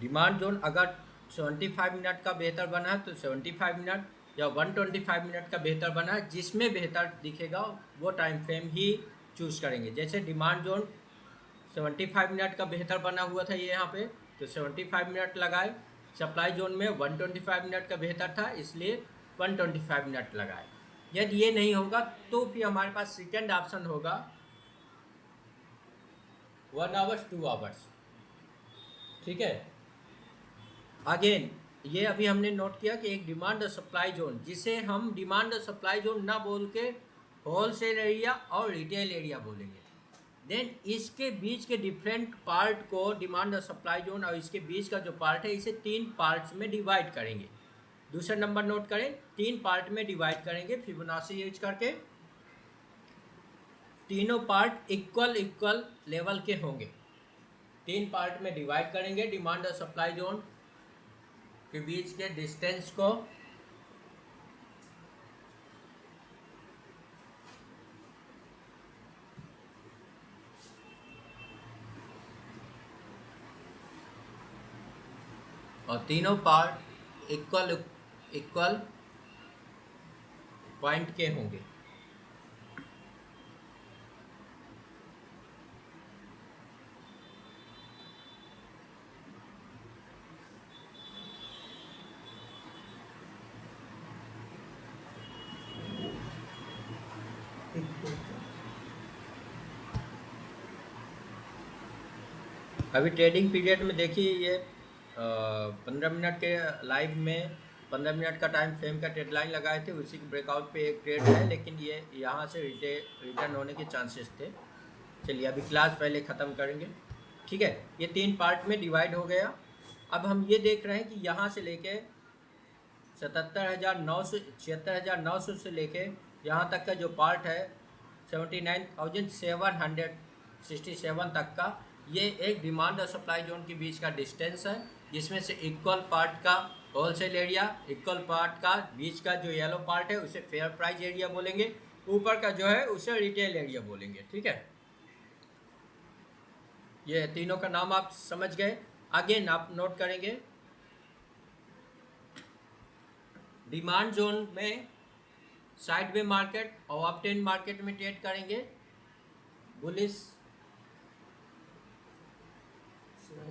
Demand zone अगर 75 minute का बेहतर बना है तो 75 मिनट या 125 मिनट का बेहतर बना है, जिसमें बेहतर दिखेगा वो टाइम फ्रेम ही चूज करेंगे। जैसे डिमांड जोन 75 मिनट का बेहतर बना हुआ था ये यहाँ पे, तो 75 मिनट लगाए। सप्लाई जोन में 125 मिनट का बेहतर था, इसलिए 125 मिनट लगाए। यदि ये नहीं होगा तो फिर हमारे पास सेकेंड ऑप्शन होगा 1 आवर्स 2 आवर्स। ठीक है। अगेन ये अभी हमने नोट किया कि एक डिमांड और सप्लाई जोन, जिसे हम डिमांड और सप्लाई जोन ना बोल के होलसेल एरिया और रिटेल एरिया बोलेंगे। देन इसके बीच के डिफरेंट पार्ट को डिमांड और सप्लाई जोन और इसके बीच का जो पार्ट है इसे 3 पार्ट्स में डिवाइड करेंगे। दूसरा नंबर नोट करें, 3 पार्ट में डिवाइड करेंगे फिबोनाची यूज करके। तीनों पार्ट इक्वल लेवल के होंगे। 3 पार्ट में डिवाइड करेंगे डिमांड और सप्लाई जोन के बीच के डिस्टेंस को। और तीनों पार्ट इक्वल पॉइंट के होंगे। अभी ट्रेडिंग पीरियड में देखिए ये 15 मिनट के लाइव में 15 मिनट का टाइम फ्रेम का डेडलाइन लगाए थे, उसी के ब्रेकआउट पे एक ट्रेड है, लेकिन ये यहाँ से रिटर्न होने के चांसेस थे। चलिए अभी क्लास पहले ख़त्म करेंगे। ठीक है, ये 3 पार्ट में डिवाइड हो गया। अब हम ये देख रहे हैं कि यहाँ से लेके 76,900 से लेके यहाँ तक का जो पार्ट है 79,767 तक का, ये एक डिमांड और सप्लाई जोन के बीच का डिस्टेंस है, जिसमें से इक्वल पार्ट का होलसेल एरिया, इक्वल पार्ट का बीच का जो येलो पार्ट है उसे फेयर प्राइस एरिया बोलेंगे, ऊपर का जो है उसे रिटेल एरिया बोलेंगे। ठीक है, ये तीनों का नाम आप समझ गए। अगेन आप नोट करेंगे, डिमांड जोन में साइड वे मार्केट और अपटेन मार्केट में ट्रेड करेंगे। बुलिश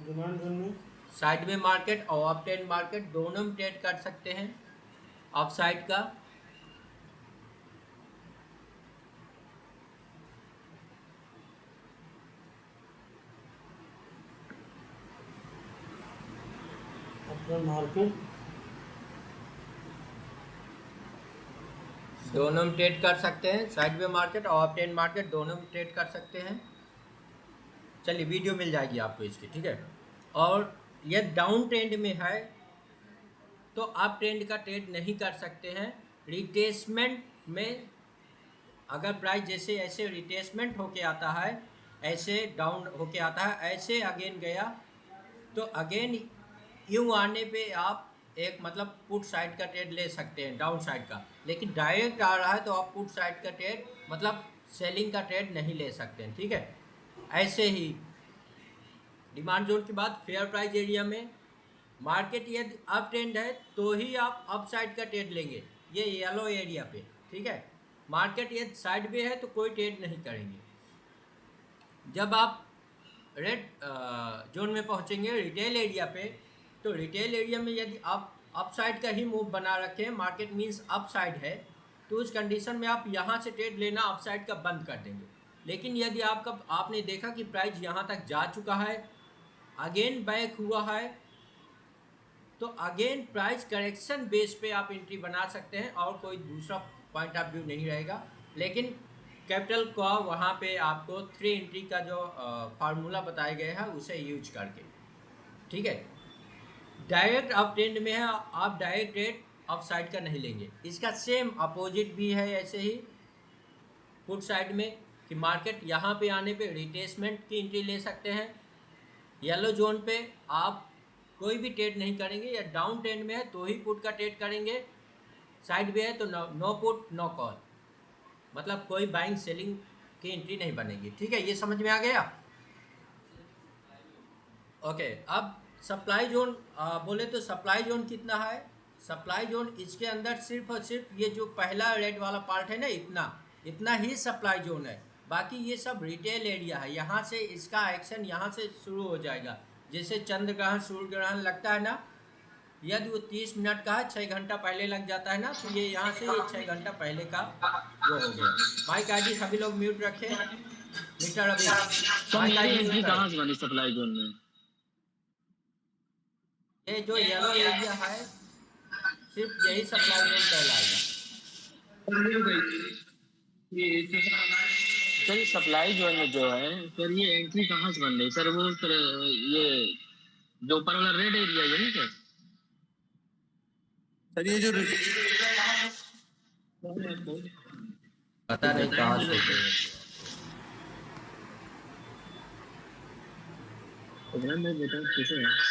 डिमांड जोन में साइड वे मार्केट और अपटेन मार्केट दोनों में ट्रेड कर सकते हैं। अप साइड का अपटेन मार्केट दोनों में ट्रेड कर सकते हैं। साइड वे मार्केट और अपटेन मार्केट दोनों में ट्रेड कर सकते हैं। चलिए वीडियो मिल जाएगी आपको इसकी। ठीक है, और ये डाउन ट्रेंड में है तो आप ट्रेंड का ट्रेड नहीं कर सकते हैं। रिट्रेसमेंट में अगर प्राइस जैसे ऐसे रिट्रेसमेंट होके आता है, ऐसे डाउन होके आता है, ऐसे अगेन गया तो अगेन यूँ आने पे आप एक मतलब पुट साइड का ट्रेड ले सकते हैं, डाउन साइड का। लेकिन डायरेक्ट आ रहा है तो आप पुट साइड का ट्रेड मतलब सेलिंग का ट्रेड नहीं ले सकते हैं। ठीक है, ऐसे ही डिमांड जोन के बाद फेयर प्राइस एरिया में मार्केट यदि अप ट्रेंड है तो ही आप अप साइड का ट्रेड लेंगे, ये येलो एरिया पे। ठीक है, मार्केट यदि साइड पे है तो कोई ट्रेड नहीं करेंगे। जब आप रेड जोन में पहुंचेंगे रिटेल एरिया पे, तो रिटेल एरिया में यदि आप अप साइड का ही मूव बना रखें, मार्केट मीन्स अप साइड है, तो उस कंडीशन में आप यहाँ से ट्रेड लेना अप साइड का बंद कर देंगे। लेकिन यदि आपने देखा कि प्राइस यहाँ तक जा चुका है, अगेन बैक हुआ है, तो अगेन प्राइस करेक्शन बेस पे आप एंट्री बना सकते हैं और कोई दूसरा पॉइंट ऑफ व्यू नहीं रहेगा। लेकिन कैपिटल का वहाँ पे आपको 3 एंट्री का जो फार्मूला बताया गया है उसे यूज करके। ठीक है, डायरेक्ट अप ट्रेंड में है, आप डायरेक्ट ट्रेड अप साइड का नहीं लेंगे। इसका सेम अपोजिट भी है ऐसे ही पुट साइड में, कि मार्केट यहाँ पे आने पे रिट्रेसमेंट की एंट्री ले सकते हैं। येलो जोन पे आप कोई भी ट्रेड नहीं करेंगे, या डाउन ट्रेंड में है तो ही पुट का ट्रेड करेंगे, साइड पे है तो नो पुट नो कॉल, मतलब कोई बाइंग सेलिंग की एंट्री नहीं बनेगी। ठीक है, ये समझ में आ गया। ओके, अब सप्लाई जोन बोले तो सप्लाई जोन कितना है, सप्लाई जोन इसके अंदर सिर्फ और सिर्फ ये जो पहला रेड वाला पार्ट है ना, इतना इतना ही सप्लाई जोन है। बाकी ये सब रिटेल एरिया है। यहाँ से इसका एक्शन यहाँ से शुरू हो जाएगा। जैसे चंद्र ग्रहण सूर्य ग्रहण लगता है ना, यदि वो 30 मिनट का है, 6 घंटा पहले लग जाता है ना, तो ये यहाँ से ये 6 घंटा पहले का वो हो गया। माइक आईडी सभी लोग म्यूट रखें। मिस्टर अभी तो माइक मेरी आईडी एंट्री म्यूट कहाँ करें। से बनी सप्लाई जोन में? ये जो येलो एरिया है सिर्फ यही सप्लाई जोन कहलाएगा। सर सप्लाई जोन में जो है सर, ये एंट्री कहाँ से बन रही सर? वो सर ये जो ऊपर वाला रेड एरिया है सर, सर ये जो पता नहीं कहाँ से होते हैं।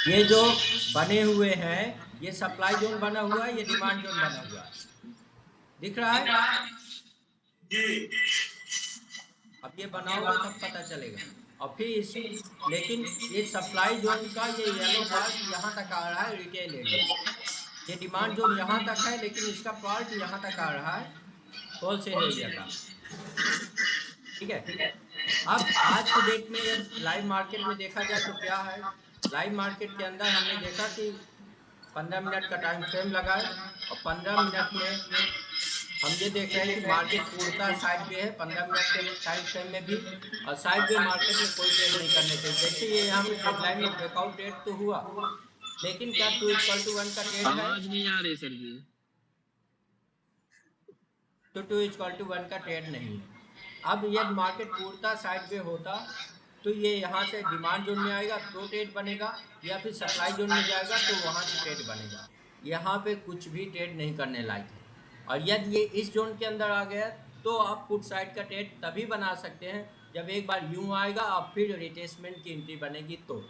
ये जो बने हुए हैं ये सप्लाई जोन बना हुआ है, ये डिमांड जोन बना हुआ है, दिख रहा है? अब ये बनाओगे तब पता चलेगा। और फिर इस लेकिन ये सप्लाई जोन का ये येलो पार्ट यहाँ तक आ रहा है रिटेल एरिया। ये डिमांड जोन यहाँ तक है, लेकिन इसका पार्ट यहाँ तक आ रहा है होलसेल एरिया का। ठीक है। अब आज के डेट में लाइव मार्केट में देखा जाए तो क्या है, लाइव मार्केट के अंदर हमने देखा कि 15 मिनट का टाइम फ्रेम लगा है और 15 मिनट में हम ये देख रहे हैं कि मार्केट पूर्णतः साइड पे है 15 मिनट के टाइम फ्रेम में भी। और साइड पे मार्केट में कोई ट्रेड नहीं करने चाहिए। जैसे ये यहाँ पे ट्रेड लाइन में ब्रेकआउट ट्रेड तो हुआ, लेकिन क्या 2:1 का ट्रेड है? आवाज नहीं आ रही सर जी। तो 2:1 का ट्रेड नहीं है। अब यदि मार्केट पूर्णतः साइड पे होता तो ये यहाँ से डिमांड जोन में आएगा तो ट्रेड बनेगा, या फिर सप्लाई जोन में जाएगा तो वहाँ से ट्रेड बनेगा। यहाँ पे कुछ भी ट्रेड नहीं करने लायक है। और यदि ये इस जोन के अंदर आ गया तो आप पुट साइड का ट्रेड तभी बना सकते हैं जब एक बार यूँ आएगा और फिर रिट्रेसमेंट की एंट्री बनेगी। तो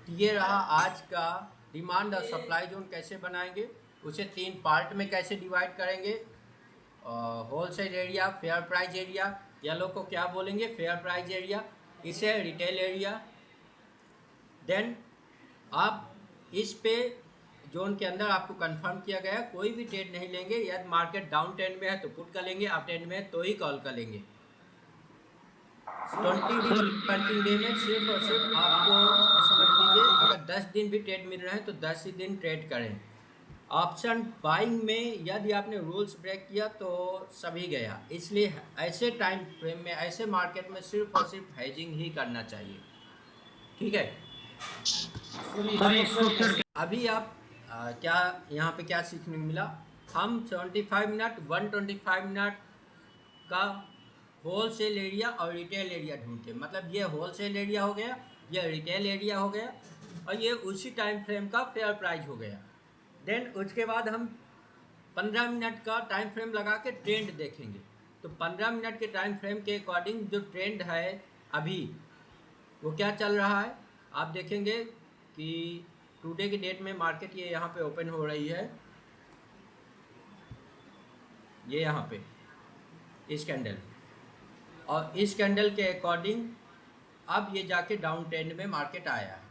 ये रहा आज का डिमांड और सप्लाई जोन कैसे बनाएंगे, उसे 3 पार्ट में कैसे डिवाइड करेंगे। Wholesale area, fair price area, yellow को क्या बोलेंगे, फेयर प्राइस एरिया, इसे रिटेल एरिया। देन आप इस पे जोन के अंदर आपको कंफर्म किया गया कोई भी ट्रेड नहीं लेंगे। यदि मार्केट डाउन ट्रेंड में है तो पुट कर लेंगे, अप ट्रेंड में है तो ही कॉल कर लेंगे। 20 वर्किंग डे में सिर्फ और सिर्फ आपको समझ लीजिए अगर 10 दिन भी ट्रेड मिल रहे हैं तो 10 ही दिन ट्रेड करें। ऑप्शन बाइंग में यदि आपने रूल्स ब्रेक किया तो सभी गया। इसलिए ऐसे टाइम फ्रेम में, ऐसे मार्केट में सिर्फ और सिर्फ हेजिंग ही करना चाहिए। ठीक है। अभी आप क्या यहाँ पे क्या सीखने को मिला, हम 75 मिनट 125 मिनट का होलसेल एरिया और रिटेल एरिया ढूंढते। मतलब ये होलसेल एरिया हो गया, ये रिटेल एरिया हो गया, और ये उसी टाइम फ्रेम का फेयर प्राइस हो गया। देन उसके बाद हम 15 मिनट का टाइम फ्रेम लगा के ट्रेंड देखेंगे। तो 15 मिनट के टाइम फ्रेम के अकॉर्डिंग जो ट्रेंड है अभी वो क्या चल रहा है, आप देखेंगे कि टुडे की डेट में मार्केट ये यहाँ पे ओपन हो रही है, ये यहाँ पे इस कैंडल, और इस कैंडल के अकॉर्डिंग अब ये जाके डाउन ट्रेंड में मार्केट आया है।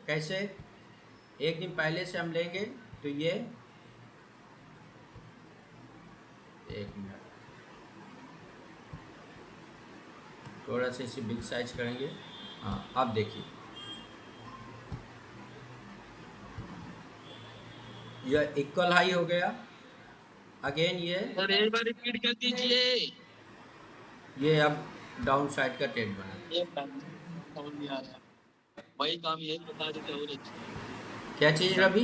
कैसे, एक दिन पहले से हम लेंगे तो ये एक मिनट थोड़ा सा इसे बिग साइज करेंगे। हाँ, अब देखिए यह इक्वल हाई हो गया। अगेन ये सर एक बार रिपीट कर दीजिए। ये अब डाउन साइड का ट्रेंड बना। वही काम यही बता देते और अच्छा। क्या चीज़ रवि?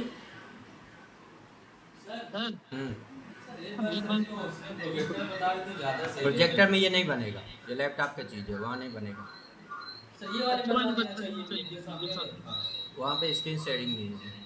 प्रोजेक्टर में ये नहीं बनेगा, ये लैपटॉप का चीज़ है, वहाँ नहीं बनेगा। वहाँ पे स्क्रीन शेयरिंग नहीं है।